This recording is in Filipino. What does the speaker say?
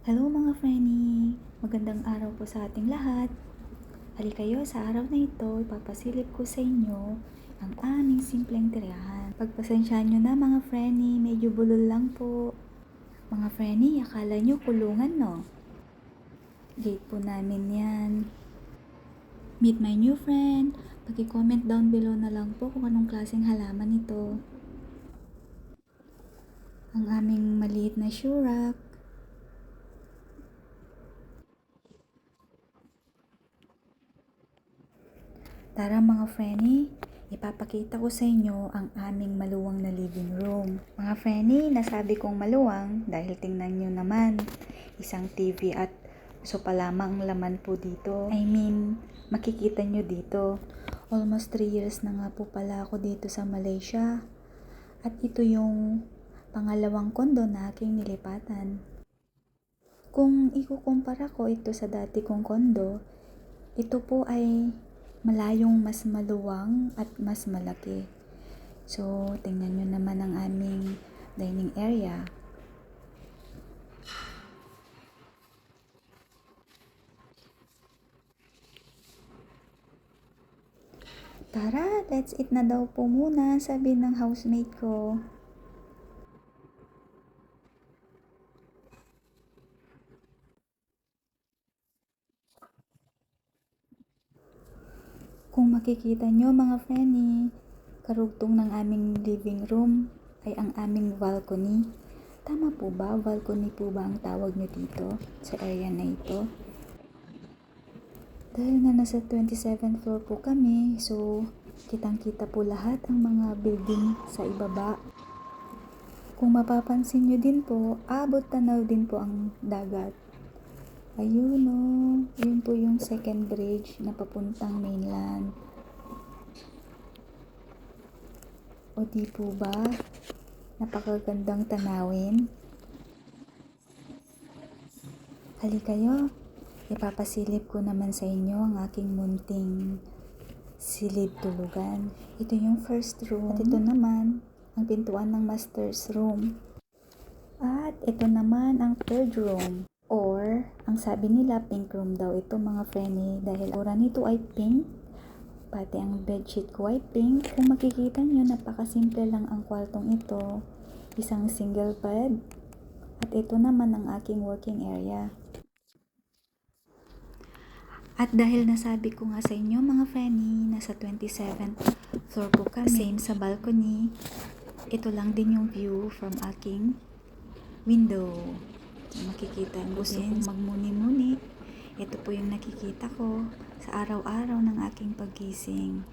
Hello mga Frenny! Magandang araw po sa ating lahat. Halikayo sa araw na ito, ipapasilip ko sa inyo ang aming simpleng tirahan. Pagpasensyaan nyo na mga Frenny, medyo bulol lang po. Mga Frenny, akala nyo kulungan no? Gate po namin yan. Meet my new friend. Paki-comment down below na lang po kung anong klaseng halaman ito. Ang aming maliit na shoe rack. Tara mga Frenny, ipapakita ko sa inyo ang aming maluwang na living room. Mga Frenny, nasabi kong maluwang dahil tingnan nyo naman, isang TV at sopa lamang laman po dito. Makikita nyo dito. Almost 3 years na nga po pala ako dito sa Malaysia. At ito yung pangalawang kondo na aking nilipatan. Kung ikukumpara ko ito sa dati kong kondo, ito po ay malayong mas maluwang at mas malaki. So, tingnan nyo naman ang aming dining area. Tara, let's eat na daw po muna, sabi ng housemate ko. Kung makikita nyo mga Frenny, karugtong ng aming living room ay ang aming balcony. Tama po ba? Balcony po ba ang tawag nyo dito sa area na ito? Dahil nga nasa 27th floor po kami, so kitang-kita po lahat ang mga building sa ibaba. Kung mapapansin nyo din po, abot tanaw din po ang dagat. Ayun o, yun po yung second bridge na papuntang mainland. O di po ba? Napakagandang tanawin. Halikayo, ipapasilip ko naman sa inyo ang aking munting silid tulugan. Ito yung first room. At ito naman, ang pintuan ng master's room. At ito naman ang third room. Or, ang sabi nila, pink room daw ito mga Frenny dahil ura nito ay pink. Pati ang bedsheet ko ay pink. Kung makikita nyo, napakasimple lang ang kwartong ito. Isang single bed. At ito naman ang aking working area. At dahil nasabi ko nga sa inyo mga Frenny, nasa 27th floor po kami. Same sa balcony. Ito lang din yung view from aking window. Makikita ang gusto kong magmuni-muni. Ito po yung nakikita ko sa araw-araw ng aking paggising.